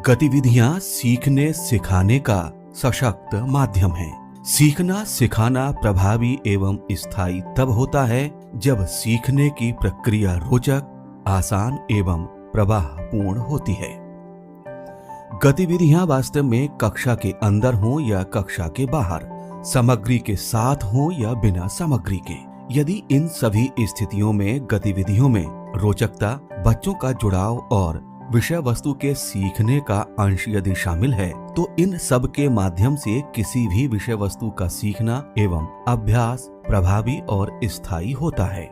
गतिविधियां सीखने सिखाने का सशक्त माध्यम है। सीखना सिखाना प्रभावी एवं स्थायी तब होता है जब सीखने की प्रक्रिया रोचक, आसान एवं प्रवाहपूर्ण होती है। गतिविधियां वास्तव में कक्षा के अंदर हों या कक्षा के बाहर, सामग्री के साथ हों या बिना सामग्री के, यदि इन सभी स्थितियों में गतिविधियों में रोचकता, बच्चों का जुड़ाव और विषय वस्तु के सीखने का अंश यदि शामिल है तो इन सब के माध्यम से किसी भी विषय वस्तु का सीखना एवं अभ्यास प्रभावी और स्थायी होता है।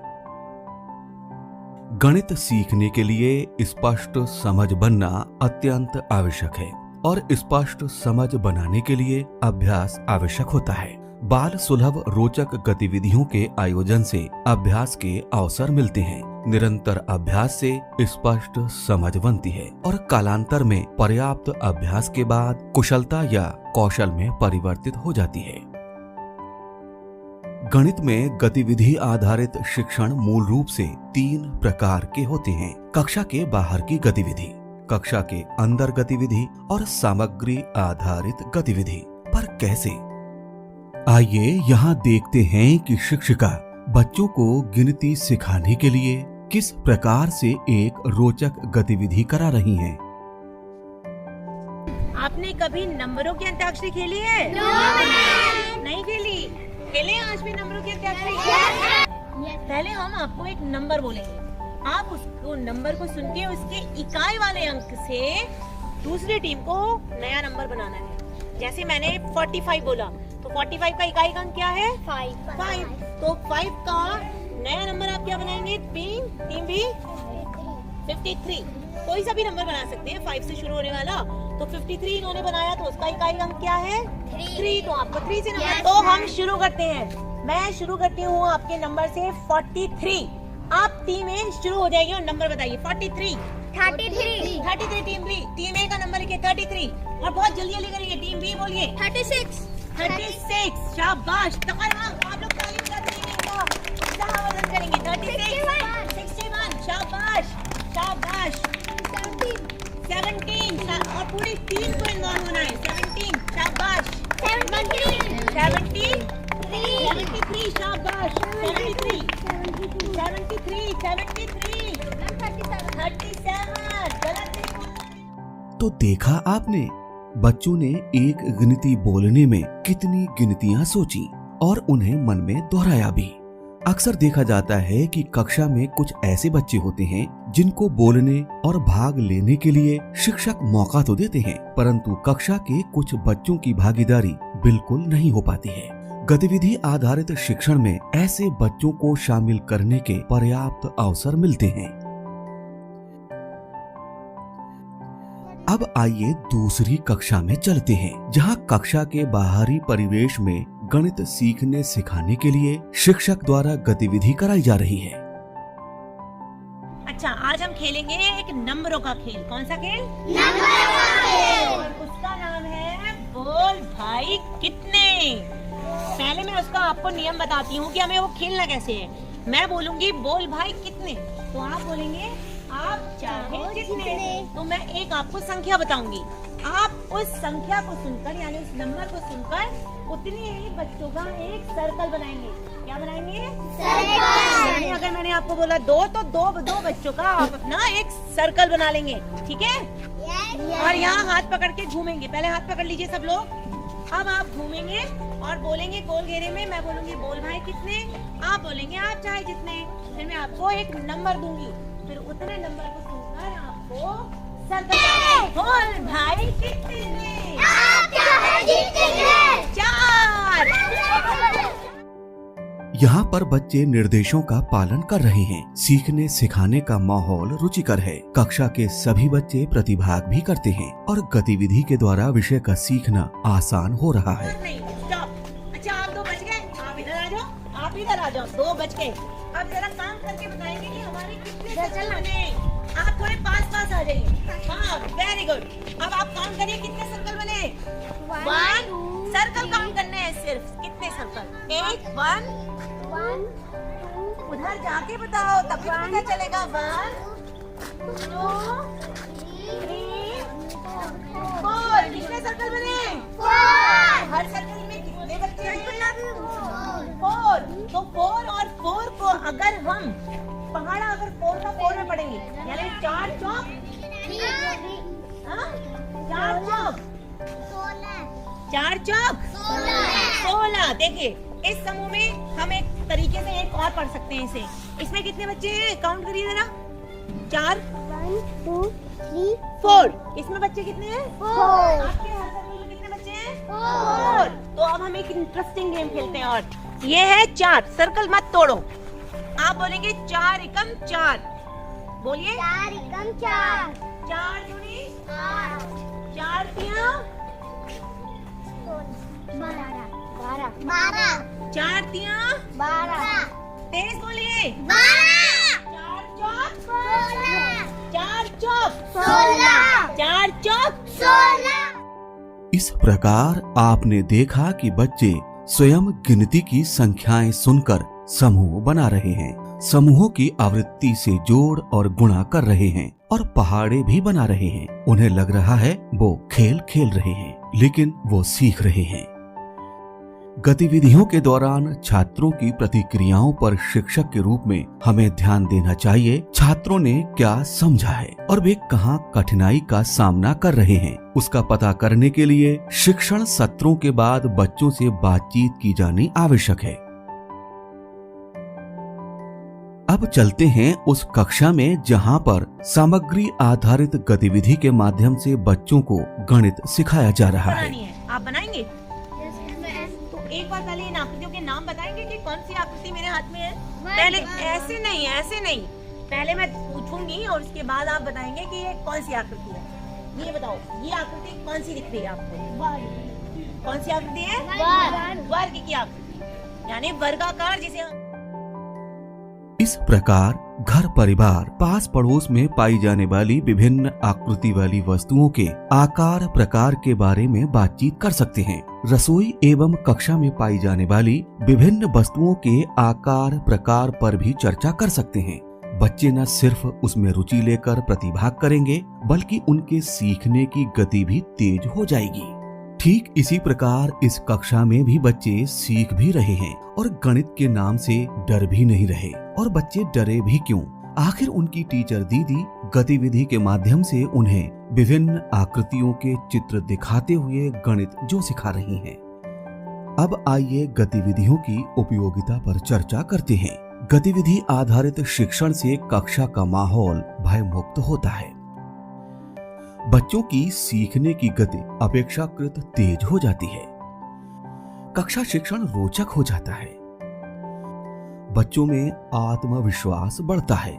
गणित सीखने के लिए स्पष्ट समझ बनना अत्यंत आवश्यक है और स्पष्ट समझ बनाने के लिए अभ्यास आवश्यक होता है। बाल सुलभ रोचक गतिविधियों के आयोजन से अभ्यास के अवसर मिलते हैं। निरंतर अभ्यास से स्पष्ट समझ बनती है और कालांतर में पर्याप्त अभ्यास के बाद कुशलता या कौशल में परिवर्तित हो जाती है। गणित में गतिविधि आधारित शिक्षण मूल रूप से 3 प्रकार के होते हैं: कक्षा के बाहर की गतिविधि, कक्षा के अंदर गतिविधि और सामग्री आधारित गतिविधि। पर कैसे? आइए यहाँ देखते हैं कि शिक्षिका बच्चों को गिनती सिखाने के लिए किस प्रकार से एक रोचक गतिविधि करा रही हैं। आपने कभी नंबरों की अंताक्षरी खेली है? नहीं खेली? खेले आज भी नंबरों की अंताक्षरी? पहले हम आपको एक नंबर बोलेंगे, आप उसको नंबर को सुन के उसके इकाई वाले अंक से दूसरी टीम को नया नंबर बनाना है। जैसे मैंने 45 बोला तो 45 का इकाई का अंक क्या है? 5। तो 5 का नया नंबर आप क्या बनाएंगे? टीम भी 53। कोई सा भी नंबर बना सकते हैं 5 से शुरू होने वाला। तो 53 इन्होंने बनाया तो उसका इकाई अंक क्या है? 3। तो आपको 3 से नंबर। तो हम शुरू करते हैं। मैं शुरू करती हूँ आपके नंबर से 43। आप टीमें शुरू हो जाएगी और नंबर बताइए। 43 टीम ए का नंबर लिखिए 33 और बहुत जल्दी जल्दी करेंगे। टीम बी बोलिए 36। शाबाश, आप लोग ताली बजाते रहिएगा, उत्साह वर्धन करेंगे। 36 61 शाबाश 17 और पूरी टीम को इन्वॉल्व होना है। 17 शाबाश 73 शाबाश 37 तो देखा आपने, बच्चों ने एक गिनती बोलने में कितनी गिनतियां सोची और उन्हें मन में दोहराया भी। अक्सर देखा जाता है कि कक्षा में कुछ ऐसे बच्चे होते हैं जिनको बोलने और भाग लेने के लिए शिक्षक मौका तो देते हैं, परंतु कक्षा के कुछ बच्चों की भागीदारी बिल्कुल नहीं हो पाती है। गतिविधि आधारित शिक्षण में ऐसे बच्चों को शामिल करने के पर्याप्त अवसर मिलते हैं। अब आइए दूसरी कक्षा में चलते हैं, जहां कक्षा के बाहरी परिवेश में गणित सीखने सिखाने के लिए शिक्षक द्वारा गतिविधि कराई जा रही है। अच्छा, आज हम खेलेंगे एक नंबरों का खेल। कौन सा खेल? नंबरों का खेल। और उसका नाम है बोल भाई कितने। पहले मैं उसका आपको नियम बताती हूँ कि हमें वो खेलना कैसे है। मैं बोलूंगी बोल भाई कितने, तो आप बोलेंगे आप चाहे जितने। तो मैं एक आपको संख्या बताऊंगी, आप उस संख्या को सुनकर यानी उस नंबर को सुनकर उतने ही बच्चों का एक सर्कल बनाएंगे। क्या बनाएंगे? सर्कल। यानी अगर मैंने आपको बोला 2 तो दो बच्चों का आप अपना एक सर्कल बना लेंगे, ठीक है? और यहाँ हाथ पकड़ के घूमेंगे। पहले हाथ पकड़ लीजिए सब लोग। अब आप घूमेंगे और बोलेंगे गोल घेरे में। मैं बोलूंगी बोल भाई कितने, आप बोलेंगे आप चाहे जितने। फिर मैं आपको एक नंबर दूंगी, फिर उतने नंबर को सुनकर आपको सर्कल बोल भाई कितने, आप चाहे जितने। 4। यहाँ पर बच्चे निर्देशों का पालन कर रहे हैं। सीखने सिखाने का माहौल रुचिकर है। कक्षा के सभी बच्चे प्रतिभाग भी करते हैं और गतिविधि के द्वारा विषय का सीखना आसान हो रहा है। अच्छा, आप 2 बच गए, आप इधर आ जाओ, आप इधर आ जाओ। 2 बच गए। अब जरा काम करके बताएंगे कि हमारे कितने सर्कल बने। आप थोड़े पास आ जाइए। हाँ, वेरी गुड। अब आप काम करिए, कितने सर्कल बने? 1 सर्कल काउंट करने हैं सिर्फ। कितने सर्कल? 1 1 उधर जाके बताओ तभी पता चलेगा। 1 2 3 4। कितने सर्कल बने? 4। हर सर्कल में कितने बच्चे हैं? 4। तो 4 और 4 को अगर हम पहाड़ा अगर 4 का 4 में पढ़ेंगे यानी 4 चौक 4 चौक 16। देखिए इस समूह में हम एक तरीके से एक और पढ़ सकते हैं इसे। इसमें कितने बच्चे हैं काउंट करिए जरा। 4 1 2 3 4। इसमें बच्चे कितने हैं? 4। आपके हर सर्कल में कितने बच्चे हैं? 4। तो अब हम एक इंटरेस्टिंग गेम खेलते हैं और ये है 4। सर्कल मत तोड़ो। आप बोलेंगे 4 एकम 4। बोलिए 4 एकम 4। 4 दूनी 8। 4 तिया 12। 4 तिया 12। तेज बोलिए 12। 4 चौक 16। 4 चौक 16। 4 चौक 16। इस प्रकार आपने देखा कि बच्चे स्वयं गिनती की संख्याएं सुनकर समूह बना रहे हैं, समूहों की आवृत्ति से जोड़ और गुणा कर रहे हैं और पहाड़े भी बना रहे हैं। उन्हें लग रहा है वो खेल खेल रहे हैं, लेकिन वो सीख रहे हैं। गतिविधियों के दौरान छात्रों की प्रतिक्रियाओं पर शिक्षक के रूप में हमें ध्यान देना चाहिए। छात्रों ने क्या समझा है और वे कहाँ कठिनाई का सामना कर रहे हैं, उसका पता करने के लिए शिक्षण सत्रों के बाद बच्चों से बातचीत की जानी आवश्यक है। अब चलते हैं उस कक्षा में जहाँ पर सामग्री आधारित गतिविधि के माध्यम से बच्चों को गणित सिखाया जा रहा है। आप बनाएंगे? तो एक बार पहले इन आकृतियों के नाम बताएंगे कि कौन सी आकृति मेरे हाथ में है। पहले ऐसे नहीं, पहले मैं पूछूंगी और उसके बाद आप बताएंगे कि ये कौन सी आकृति है। ये बताओ, ये आकृति कौन सी दिख रही है आपको? कौन सी आकृति है? वर्ग की आकृति, यानी वर्गाकार जिसे हम इस प्रकार घर परिवार पास पड़ोस में पाई जाने वाली विभिन्न आकृति वाली वस्तुओं के आकार प्रकार के बारे में बातचीत कर सकते हैं। रसोई एवं कक्षा में पाई जाने वाली विभिन्न वस्तुओं के आकार प्रकार पर भी चर्चा कर सकते हैं। बच्चे न सिर्फ उसमें रुचि लेकर प्रतिभाग करेंगे, बल्कि उनके सीखने की गति भी तेज हो जाएगी। ठीक इसी प्रकार इस कक्षा में भी बच्चे सीख भी रहे हैं और गणित के नाम से डर भी नहीं रहे। और बच्चे डरे भी क्यों? आखिर उनकी टीचर दीदी गतिविधि के माध्यम से उन्हें विभिन्न आकृतियों के चित्र दिखाते हुए गणित जो सिखा रही हैं। अब आइए गतिविधियों की उपयोगिता पर चर्चा करते हैं। गतिविधि आधारित शिक्षण से कक्षा का माहौल भयमुक्त होता है। बच्चों की सीखने की गति अपेक्षाकृत तेज हो जाती है। कक्षा शिक्षण रोचक हो जाता है। बच्चों में आत्मविश्वास बढ़ता है।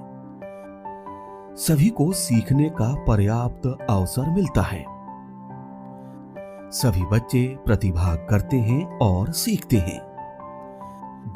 सभी को सीखने का पर्याप्त अवसर मिलता है। सभी बच्चे प्रतिभाग करते हैं और सीखते हैं।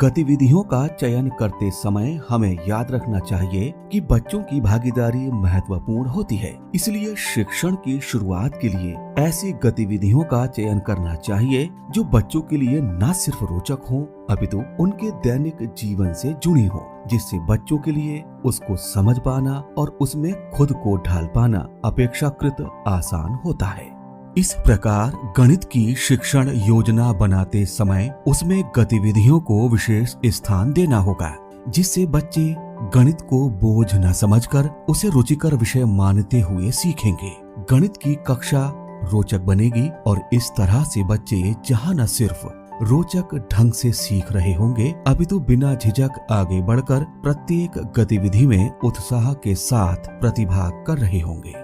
गतिविधियों का चयन करते समय हमें याद रखना चाहिए कि बच्चों की भागीदारी महत्वपूर्ण होती है। इसलिए शिक्षण की शुरुआत के लिए ऐसी गतिविधियों का चयन करना चाहिए जो बच्चों के लिए न सिर्फ रोचक हो, अपितु उनके दैनिक जीवन से जुड़ी हो, जिससे बच्चों के लिए उसको समझ पाना और उसमें खुद को ढाल पाना अपेक्षाकृत आसान होता है। इस प्रकार गणित की शिक्षण योजना बनाते समय उसमें गतिविधियों को विशेष स्थान देना होगा, जिससे बच्चे गणित को बोझ न समझकर उसे रुचिकर विषय मानते हुए सीखेंगे। गणित की कक्षा रोचक बनेगी और इस तरह से बच्चे जहाँ न सिर्फ रोचक ढंग से सीख रहे होंगे, अपितु बिना झिझक आगे बढ़कर प्रत्येक गतिविधि में उत्साह के साथ प्रतिभाग कर रहे होंगे।